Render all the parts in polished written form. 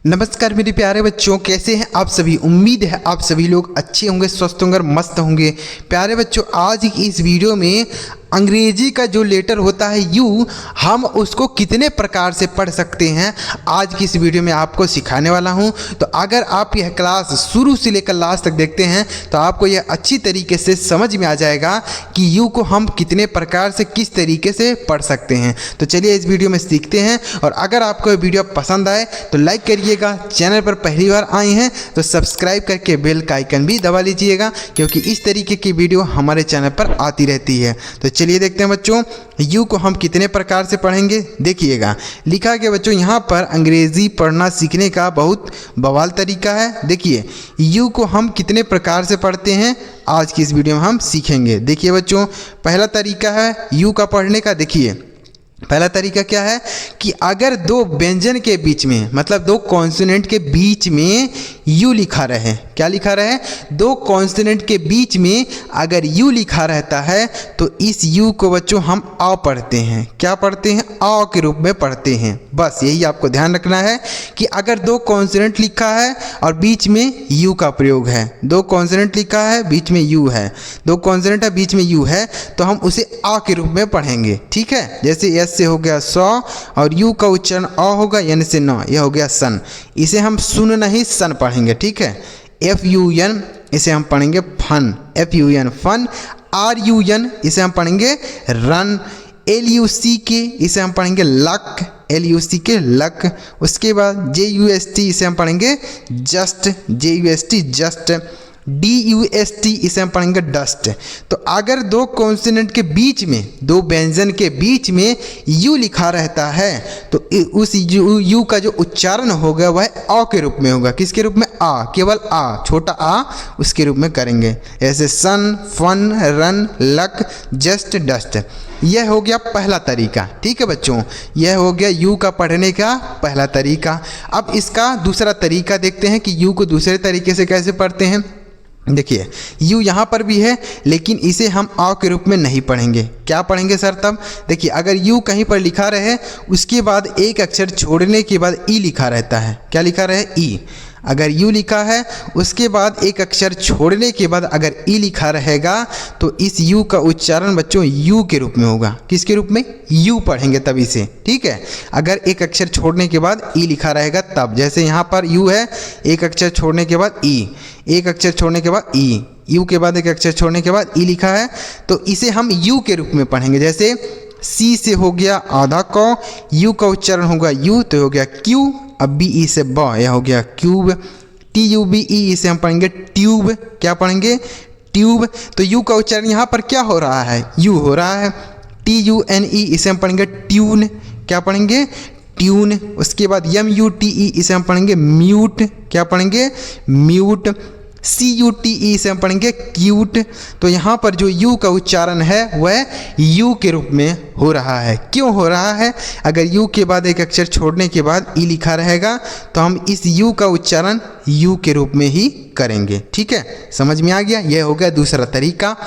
नमस्कार मेरे प्यारे बच्चों, कैसे हैं आप सभी। उम्मीद है आप सभी लोग अच्छे होंगे, स्वस्थ होंगे और मस्त होंगे। प्यारे बच्चों, आज की इस वीडियो में अंग्रेजी का जो लेटर होता है यू, हम उसको कितने प्रकार से पढ़ सकते हैं आज की इस वीडियो में आपको सिखाने वाला हूं। तो अगर आप यह क्लास शुरू से लेकर लास्ट तक देखते हैं तो आपको यह अच्छी तरीके से समझ में आ जाएगा कि यू को हम कितने प्रकार से किस तरीके से पढ़ सकते हैं। तो चलिए इस वीडियो में सीखते हैं। और अगर आपको यह वीडियो पसंद आए तो लाइक करिएगा, चैनल पर पहली बार आए हैं तो सब्सक्राइब करके बेल का आइकन भी दबा लीजिएगा, क्योंकि इस तरीके की वीडियो हमारे चैनल पर आती रहती है। तो चलिए देखते हैं बच्चों, यू को हम कितने प्रकार से पढ़ेंगे। देखिएगा लिखा गया बच्चों, यहाँ पर अंग्रेजी पढ़ना सीखने का बहुत बवाल तरीका है। देखिए यू को हम कितने प्रकार से पढ़ते हैं आज की इस वीडियो में हम सीखेंगे। देखिए बच्चों, पहला तरीका है यू का पढ़ने का। देखिए पहला तरीका क्या है कि अगर दो व्यंजन के बीच में, मतलब दो कॉन्सोनेंट के बीच में यू लिखा रहे, क्या लिखा रहे, दो कॉन्सोनेंट के बीच में अगर यू लिखा रहता है तो इस यू को बच्चों हम आ पढ़ते हैं। क्या पढ़ते हैं? आ के रूप में पढ़ते हैं। बस यही आपको ध्यान रखना है कि अगर दो कॉन्सोनेंट लिखा है और बीच में यू का प्रयोग है, दो कॉन्सोनेंट लिखा है बीच में यू है, दो कॉन्सोनेंट है बीच में यू है, तो हम उसे आ के रूप में पढ़ेंगे। ठीक है, जैसे एस से हो गया सौ और यू का उच्चारण अ होगा, यानी से न, यह हो गया सन। इसे हम सुन नहीं सन पढ़ेंगे। ठीक है, एफ यू एन इसे हम पढ़ेंगे fun, F U N fun. R U N इसे हम पढ़ेंगे रन। एल यू सी के इसे हम पढ़ेंगे लक, एल यू सी के लक। उसके बाद जे यू एस टी इसे हम पढ़ेंगे just, J U S T just. D U S T इसे हम पढ़ेंगे डस्ट। तो अगर दो कॉन्सोनेंट के बीच में, दो व्यंजन के बीच में यू लिखा रहता है तो उस यू का जो उच्चारण होगा वह आ के रूप में होगा। किसके रूप में? आ, केवल आ, छोटा आ उसके रूप में करेंगे। ऐसे sun, fun, run, luck, just, dust. यह हो गया पहला तरीका। ठीक है बच्चों, यह हो गया यू का पढ़ने का पहला तरीका। अब इसका दूसरा तरीका देखते हैं कि यू को दूसरे तरीके से कैसे पढ़ते हैं। देखिए यू यहाँ पर भी है, लेकिन इसे हम आ के रूप में नहीं पढ़ेंगे। क्या पढ़ेंगे सर तब? देखिए अगर यू कहीं पर लिखा रहे, उसके बाद एक अक्षर छोड़ने के बाद ई लिखा रहता है। क्या लिखा रहे? ई। अगर यू लिखा है उसके बाद एक अक्षर छोड़ने के बाद अगर ई लिखा रहेगा तो इस यू का उच्चारण बच्चों यू के रूप में होगा। किसके रूप में? यू पढ़ेंगे तब इसे। ठीक है, अगर एक अक्षर छोड़ने के बाद ई लिखा रहेगा तब, जैसे यहाँ पर यू है, एक अक्षर छोड़ने के बाद ई, एक अक्षर छोड़ने के बाद ई, यू के बाद एक अक्षर छोड़ने के बाद ई लिखा है तो इसे हम यू के रूप में पढ़ेंगे। जैसे सी से हो गया आधा क, यू का उच्चारण होगा यू तो हो गया क्यू। अब बी ई से ब, यह हो गया cube. T U B E इसे हम पढ़ेंगे ट्यूब। क्या पढ़ेंगे? ट्यूब। तो यू का उच्चारण यहाँ पर क्या हो रहा है? यू हो रहा है। टी यू एन ई इसे हम पढ़ेंगे ट्यून। क्या पढ़ेंगे? ट्यून। उसके बाद एम यू टी ई इसे हम पढ़ेंगे म्यूट। क्या पढ़ेंगे? Mute. C U T E से हम पढ़ेंगे क्यूट। तो यहाँ पर जो यू का उच्चारण है वह यू के रूप में हो रहा है। क्यों हो रहा है? अगर यू के बाद एक अक्षर छोड़ने के बाद ई लिखा रहेगा तो हम इस यू का उच्चारण यू के रूप में ही करेंगे। ठीक है, समझ में आ गया? यह हो गया दूसरा तरीका।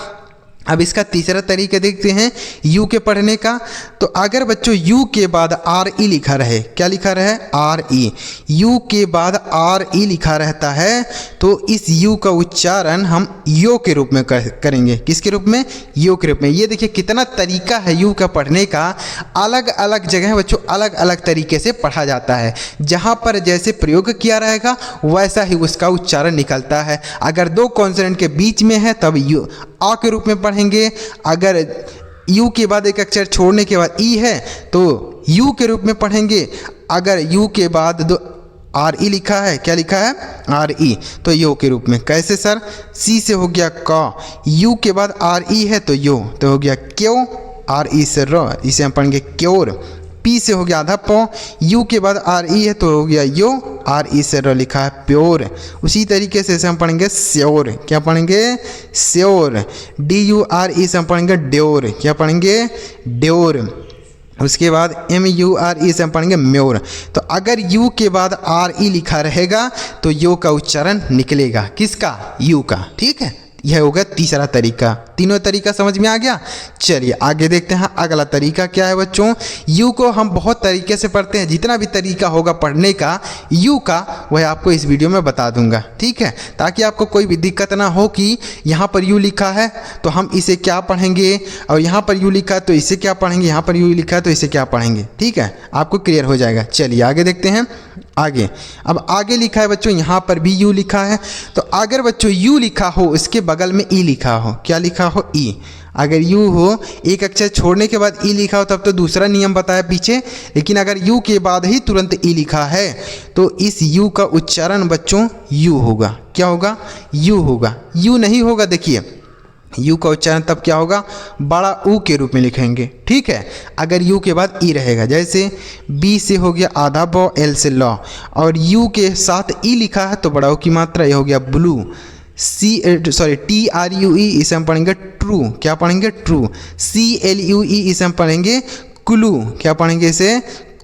अब इसका तीसरा तरीका देखते हैं यू के पढ़ने का। तो अगर बच्चों यू के बाद आर ई लिखा रहे, क्या लिखा रहे? R E. यू के बाद आर ई लिखा रहता है तो इस यू का उच्चारण हम यो के रूप में करेंगे। किसके रूप में? यो के रूप में। ये देखिए कितना तरीका है यू का पढ़ने का। अलग अलग जगह बच्चों अलग अलग तरीके से पढ़ा जाता है। जहाँ पर जैसे प्रयोग किया रहेगा वैसा ही उसका उच्चारण निकलता है। अगर दो कॉन्सोनेंट के बीच में है तब यू आ के रूप में पढ़ेंगे। अगर यू के बाद एक अक्षर छोड़ने के बाद ई है तो यू के रूप में पढ़ेंगे। अगर यू के बाद दो आर ई लिखा है, क्या लिखा है? आर ई, तो यो के रूप में। कैसे सर? सी से हो गया क, यू के बाद आर ई है तो यो, तो हो गया क्यों। आर ई से र, इसे हम पढ़ेंगे क्योर। पी से हो गया आधा पौ, यू के बाद आर ई है तो हो गया यो, आर ई से र लिखा है प्योर। उसी तरीके से इसे हम पढ़ेंगे स्योर। क्या पढ़ेंगे? Sure. D you R E से हम पढ़ेंगे ड्योर। क्या पढ़ेंगे? ड्योर। उसके बाद एम यू आर ई से हम पढ़ेंगे म्योर। तो अगर यू के बाद आर ई लिखा रहेगा तो यो का उच्चारण निकलेगा। किसका? यू का। ठीक है, यह होगा तीसरा तरीका। तीनों तरीका समझ में आ गया। चलिए आगे देखते हैं अगला तरीका क्या है बच्चों। यू को हम बहुत तरीके से पढ़ते हैं, जितना भी तरीका होगा पढ़ने का यू का वह आपको इस वीडियो में बता दूंगा, ठीक है, ताकि आपको कोई भी दिक्कत ना हो कि यहाँ पर यू लिखा है तो हम इसे क्या पढ़ेंगे, और यहाँ पर यू लिखा है तो इसे क्या पढ़ेंगे, यहाँ पर यू लिखा है तो इसे क्या पढ़ेंगे, ठीक है, आपको क्लियर हो जाएगा। चलिए आगे देखते हैं। आगे अब आगे लिखा है बच्चों, यहाँ पर भी यू लिखा है, तो अगर बच्चों यू लिखा हो उसके बगल में ई लिखा हो, क्या लिखा हो, ई। अगर यू हो एक अक्षर छोड़ने के बाद ई लिखा हो तब तो दूसरा नियम बताया पीछे, लेकिन अगर यू के बाद ही तुरंत ई लिखा है तो इस यू का उच्चारण बच्चों यू होगा। क्या होगा, यू होगा। यू नहीं होगा, देखिए यू का उच्चारण तब क्या होगा, बड़ा ऊ के रूप में लिखेंगे, ठीक है, अगर यू के बाद ई रहेगा। जैसे बी से हो गया आधा ब, एल से लॉ, और यू के साथ ई लिखा है तो बड़ा ऊ की मात्रा, ये हो गया blue. T R U E इसे हम पढ़ेंगे ट्रू, क्या पढ़ेंगे, true. C L U E इसे हम पढ़ेंगे क्लू, क्या पढ़ेंगे इसे,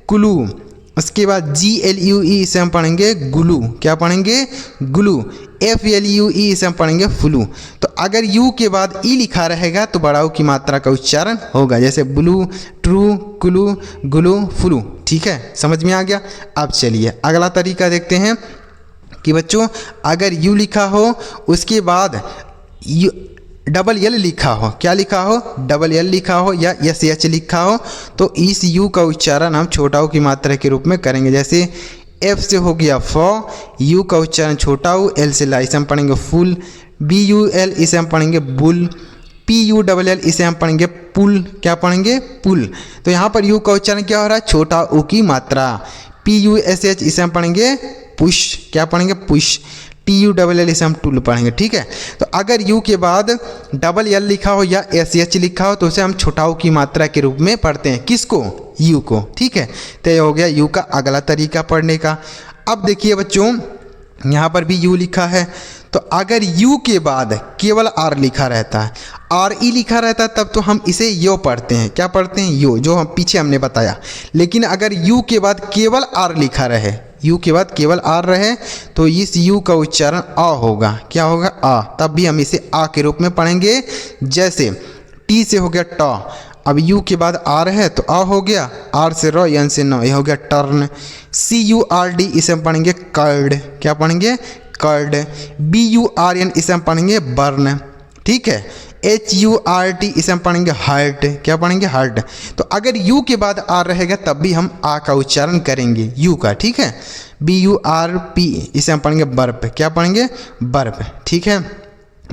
क्लू। उसके बाद जी एल यू ई इसे हम पढ़ेंगे ग्लू, क्या पढ़ेंगे, glue. F L U E इसे हम पढ़ेंगे फ्लू। तो अगर यू के बाद ई लिखा रहेगा तो बड़ा ऊ की मात्रा का उच्चारण होगा, जैसे blue, true, clue, glue, flu, ठीक है, समझ में आ गया। अब चलिए अगला तरीका देखते हैं कि बच्चों अगर यू लिखा हो उसके बाद यू डबल एल लिखा हो, क्या लिखा हो, डबल एल लिखा हो या एस एच लिखा हो तो इस यू का उच्चारण हम छोटा ऊ की मात्रा के रूप में करेंगे। जैसे एफ से हो गया फ, यू का उच्चारण छोटा ऊ, एल से ला इसे हम पढ़ेंगे फुल, बी यू एल इसे हम पढ़ेंगे bull, P U double L इसे हम पढ़ेंगे पुल, क्या पढ़ेंगे, पुल। तो यहाँ पर यू का उच्चारण क्या हो रहा है, छोटा ऊ की मात्रा। पी यू एस एच इसे हम पढ़ेंगे पुश, क्या पढ़ेंगे, push. T U double L इसे हम टूल पढ़ेंगे, ठीक है। तो अगर यू के बाद डबल एल लिखा हो या एस एच लिखा हो तो उसे हम छोटाऊ की मात्रा के रूप में पढ़ते हैं, किसको, यू को, ठीक है। तो यह हो गया यू का अगला तरीका पढ़ने का। अब देखिए बच्चों यहाँ पर भी यू लिखा है, तो अगर यू के बाद केवल आर लिखा रहता है, आर ई लिखा रहता है तब तो हम इसे यो पढ़ते हैं, क्या पढ़ते हैं, यो, जो हम पीछे हमने बताया। लेकिन अगर यू के बाद केवल आर लिखा रहे, यू के बाद केवल आर रहे तो इस यू का उच्चारण आ होगा, क्या होगा, आ। तब भी हम इसे आ के रूप में पढ़ेंगे। जैसे टी से हो गया टॉ, अब यू के बाद आर है तो आ हो गया, आर से रो, एन से नो, यह हो गया turn. C U R D इसे हम पढ़ेंगे कर्ड, क्या पढ़ेंगे, curd. B U R N इसे हम पढ़ेंगे बर्न, ठीक है। एच यू आर टी इसे हम पढ़ेंगे हार्ट, क्या पढ़ेंगे, हार्ट। तो अगर यू के बाद आर रहेगा तब भी हम आ का उच्चारण करेंगे यू का, ठीक है। बी यू आर पी इसे हम पढ़ेंगे बर्प, क्या पढ़ेंगे, बर्प, ठीक है,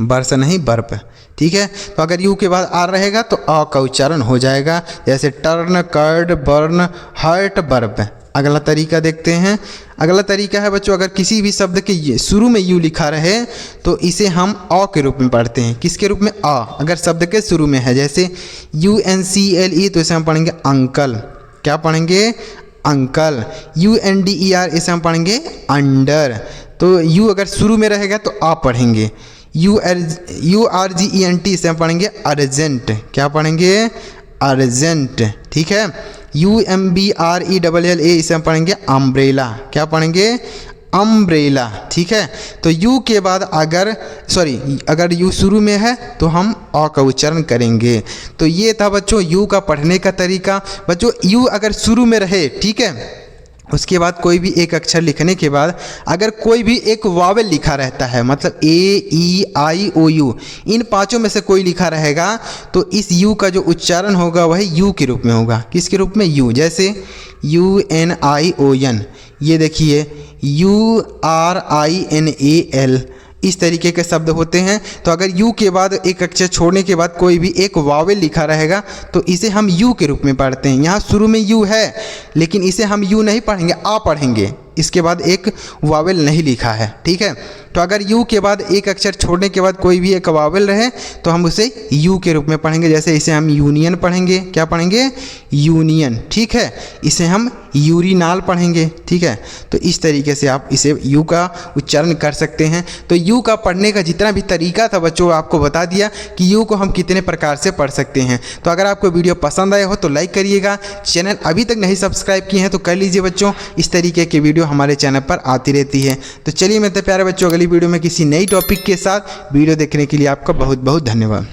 बर्स नहीं बर्प, ठीक है। तो अगर यू के बाद आर रहेगा तो आ का उच्चारण हो जाएगा, जैसे turn, curd, burn, hurt, burp. अगला तरीका देखते हैं। अगला तरीका है बच्चों अगर किसी भी शब्द के शुरू में यू लिखा रहे तो इसे हम अ के रूप में पढ़ते हैं, किसके रूप में, अ। अगर शब्द के शुरू में है जैसे U N C L E तो इसे हम पढ़ेंगे अंकल, क्या पढ़ेंगे, uncle. U N D E R इसे हम पढ़ेंगे अंडर। तो यू अगर शुरू में रहेगा तो आ पढ़ेंगे। U R G E N T इसे हम पढ़ेंगे अर्जेंट, क्या पढ़ेंगे, अर्जेंट, ठीक है। U M B R E double L A इसे हम पढ़ेंगे अम्ब्रेला, क्या पढ़ेंगे, अम्ब्रेला, ठीक है। तो यू के बाद अगर यू शुरू में है तो हम अ का उच्चारण करेंगे। तो ये था बच्चों यू का पढ़ने का तरीका। बच्चों यू अगर शुरू में रहे, ठीक है, उसके बाद कोई भी एक अक्षर लिखने के बाद अगर कोई भी एक वावेल लिखा रहता है, मतलब ए ई आई ओ यू, इन पांचों में से कोई लिखा रहेगा तो इस यू का जो उच्चारण होगा वह यू के रूप में होगा, किसके रूप में, यू। जैसे U N I O N, ये देखिए U R I N A L, इस तरीके के शब्द होते हैं। तो अगर यू के बाद एक अक्षर छोड़ने के बाद कोई भी एक वावेल लिखा रहेगा तो इसे हम यू के रूप में पढ़ते हैं। यहाँ शुरू में यू है लेकिन इसे हम यू नहीं पढ़ेंगे, आ पढ़ेंगे, इसके बाद एक वावेल नहीं लिखा है, ठीक है। तो अगर यू के बाद एक अक्षर छोड़ने के बाद कोई भी एक वावेल रहे तो हम उसे यू के रूप में पढ़ेंगे। जैसे इसे हम यूनियन पढ़ेंगे, क्या पढ़ेंगे, यूनियन, ठीक है। इसे हम यूरिनाल पढ़ेंगे, ठीक है। तो इस तरीके से आप इसे यू का उच्चारण कर सकते हैं। तो यू का पढ़ने का जितना भी तरीका था बच्चों आपको बता दिया कि यू को हम कितने प्रकार से पढ़ सकते हैं। तो अगर आपको वीडियो पसंद आया हो तो लाइक करिएगा, चैनल अभी तक नहीं सब्सक्राइब किए हैं तो कर लीजिए बच्चों, इस तरीके की वीडियो हमारे चैनल पर आती रहती है। तो चलिए मेरे प्यारे बच्चों अगली वीडियो में किसी नई टॉपिक के साथ वीडियो देखने के लिए आपका बहुत बहुत धन्यवाद।